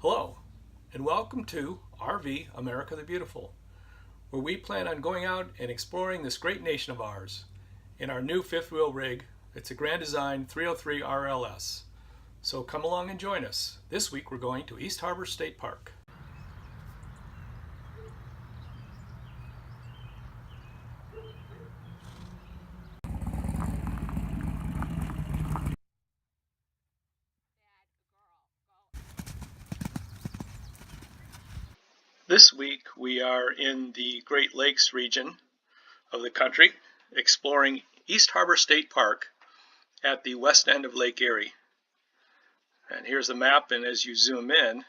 Hello, and welcome to RV America the Beautiful, where we plan on going out and exploring this great nation of ours in our new fifth wheel rig. It's a Grand Design 303 RLS. So come along and join us. This week we're going to East Harbor State Park. This week we are in the Great Lakes region of the country, exploring East Harbor State Park at the west end of Lake Erie. And here's the map, and as you zoom in,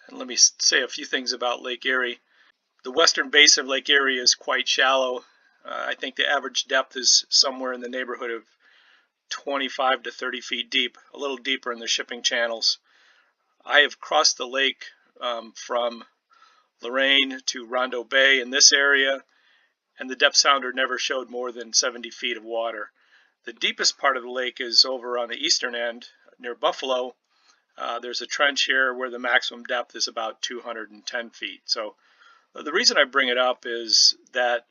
and let me say a few things about Lake Erie. The western base of Lake Erie is quite shallow. I think the average depth is somewhere in the neighborhood of 25 to 30 feet deep, a little deeper in the shipping channels. I have crossed the lake from Lorraine to Rondo Bay in this area, and the depth sounder never showed more than 70 feet of water. The deepest part of the lake is over on the eastern end near Buffalo. There's a trench here where the maximum depth is about 210 feet. So the reason I bring it up is that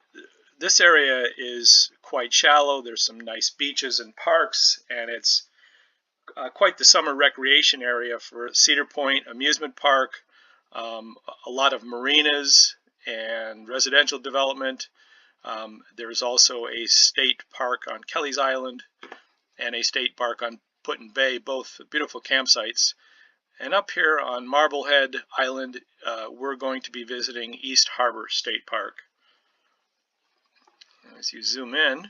this area is quite shallow. There's some nice beaches and parks, and it's quite the summer recreation area for Cedar Point Amusement Park, a lot of marinas and residential development. There's also a state park on Kelly's Island and a state park on Put-in Bay, both beautiful campsites. And up here on Marblehead Island, we're going to be visiting East Harbor State Park. As you zoom in,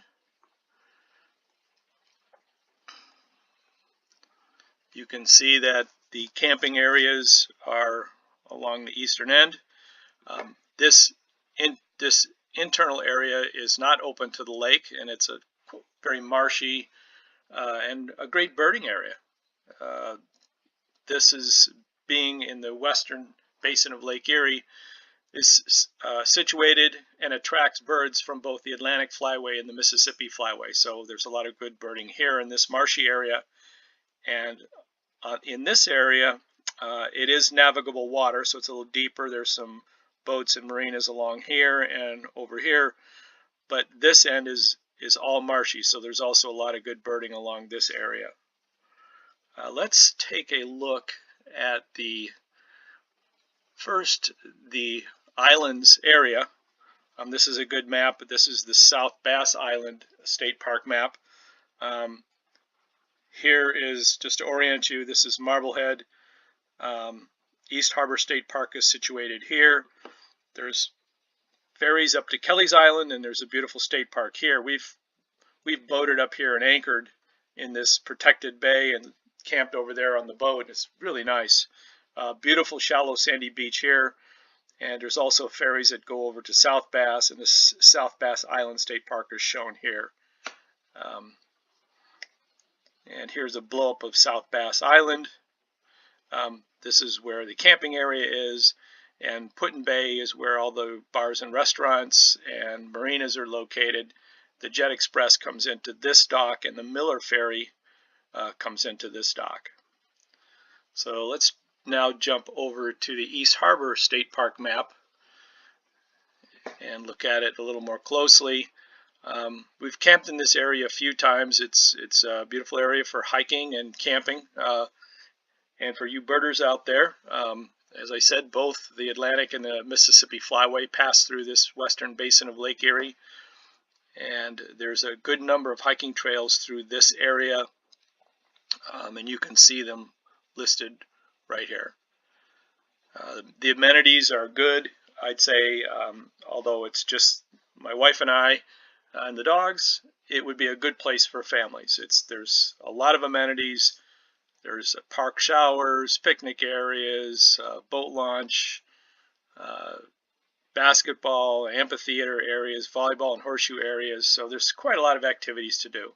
you can see that the camping areas are along the eastern end. This internal area is not open to the lake, and it's a very marshy and a great birding area. This is being in the western basin of Lake Erie, is situated and attracts birds from both the Atlantic Flyway and the Mississippi Flyway. So there's a lot of good birding here in this marshy area. And in this area, it is navigable water, so it's a little deeper. There's some boats and marinas along here and over here, but this end is all marshy, so there's also a lot of good birding along this area. Let's take a look at the islands area. This is a good map, but this is the South Bass Island State Park map. Here is, just to orient you, this is Marblehead. East Harbor State Park is situated here. There's ferries up to Kelly's Island, and there's a beautiful state park here. We've boated up here and anchored in this protected bay and camped over there on the boat. It's really nice. Beautiful shallow sandy beach here, and there's also ferries that go over to South Bass, and this South Bass Island State Park is shown here. And here's a blow-up of South Bass Island. This is where the camping area is, and Put-in Bay is where all the bars and restaurants and marinas are located. The Jet Express comes into this dock, and the Miller Ferry comes into this dock. So let's now jump over to the East Harbor State Park map and look at it a little more closely. We've camped in this area a few times. It's a beautiful area for hiking and camping. And for you birders out there, as I said, both the Atlantic and the Mississippi Flyway pass through this western basin of Lake Erie. And there's a good number of hiking trails through this area. And you can see them listed right here. The amenities are good, I'd say, although it's just my wife and I and the dogs, it would be a good place for families. There's a lot of amenities. There's park showers, picnic areas, boat launch, basketball, amphitheater areas, volleyball and horseshoe areas. So there's quite a lot of activities to do.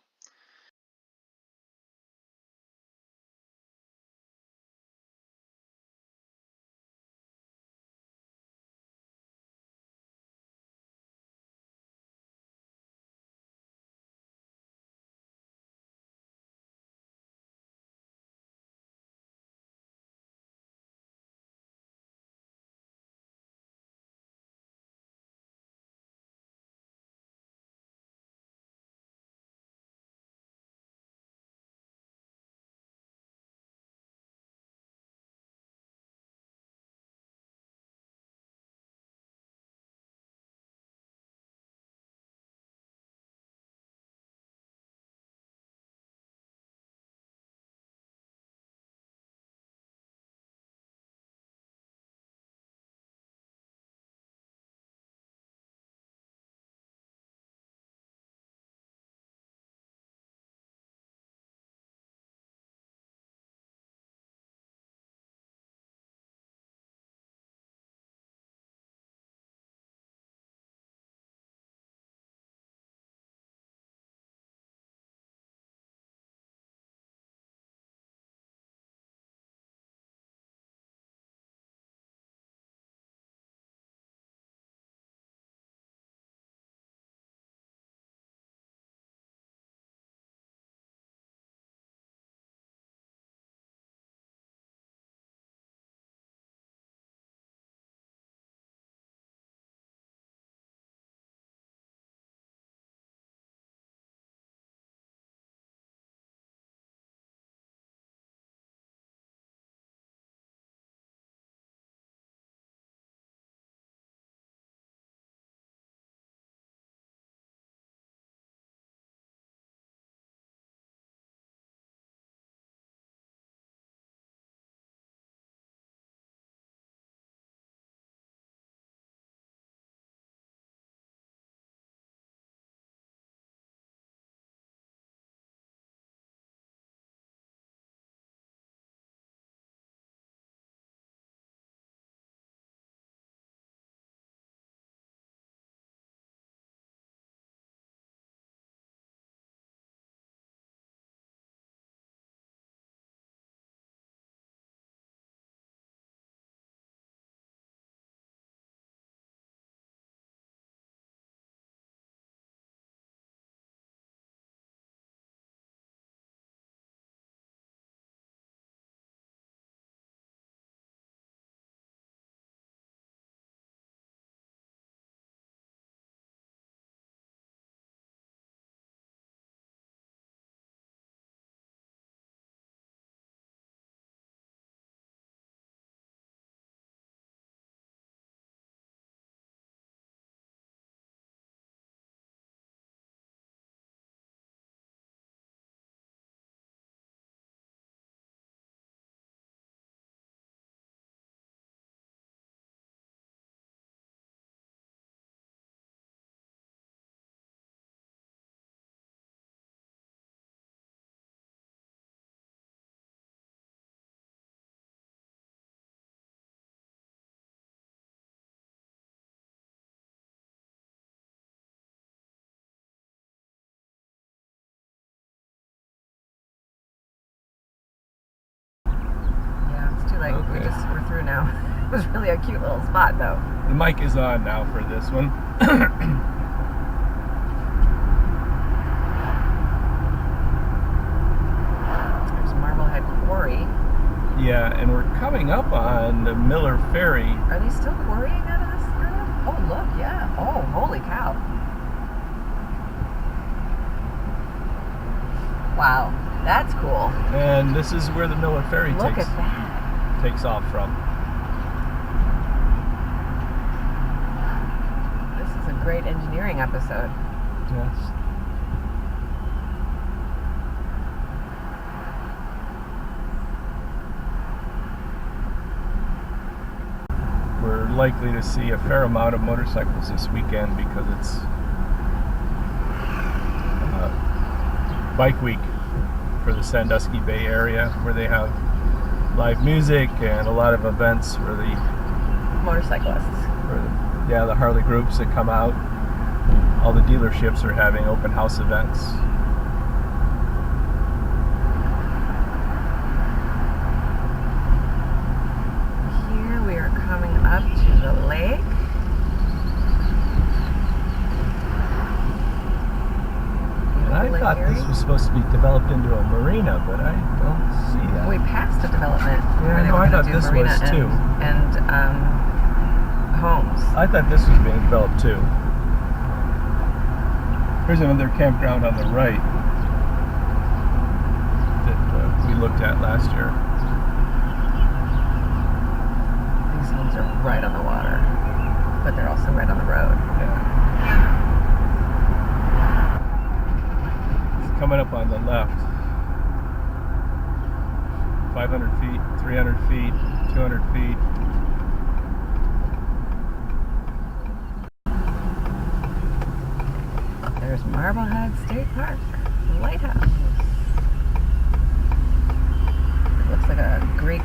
now. It was really a cute little spot, though. The mic is on now for this one. There's Marblehead Quarry. Yeah, and we're coming up on the Miller Ferry. Are they still quarrying out of this area? Oh, look, yeah. Oh, holy cow. Wow, that's cool. And this is where the Miller Ferry Look at that. takes off from. This is a great engineering episode. Yes. We're likely to see a fair amount of motorcycles this weekend because it's bike week for the Sandusky Bay area, where they have live music and a lot of events for the Motorcyclists. the Harley groups that come out. All the dealerships are having open house events. Here we are coming up to the lake. And I thought this was supposed to be developed into a marina, but I don't see that. We passed a development where they no, were I going thought to do this marina was too. and homes. I thought this was being developed too. Here's another campground on the right that we looked at last year. These homes are right on the water, but they're also right on the road. Yeah. It's coming up on the left. 500 feet, 300 feet, 200 feet. There's Marblehead State Park, lighthouse. It looks like a Greek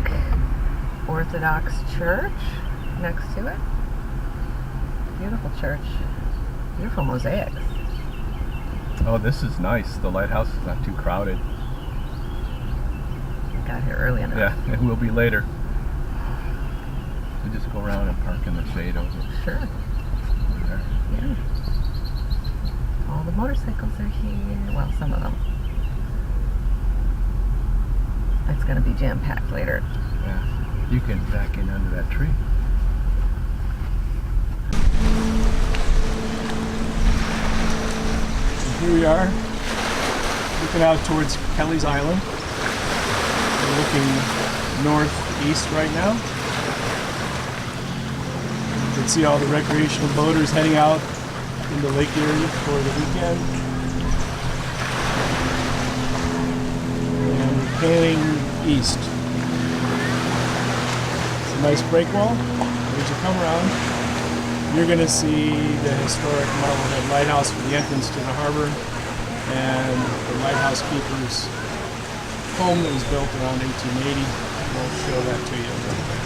Orthodox church next to it. Beautiful church. Beautiful mosaics. Oh, this is nice. The lighthouse is not too crowded. Got here early enough. Yeah, it will be later. We just go around and park in the shade over Sure. there. Yeah. All the motorcycles are here. Well, some of them. It's going to be jam-packed later. Yeah. You can back in under that tree. Here we are, looking out towards Kelly's Island. We're looking northeast right now. You can see all the recreational boaters heading out into Lake Erie for the weekend. And we're sailing east. It's a nice breakwall. As you come around, you're going to see the historic Marblehead Lighthouse for the entrance to the harbor, and the lighthouse keeper's home that was built around 1880. We'll show that to you.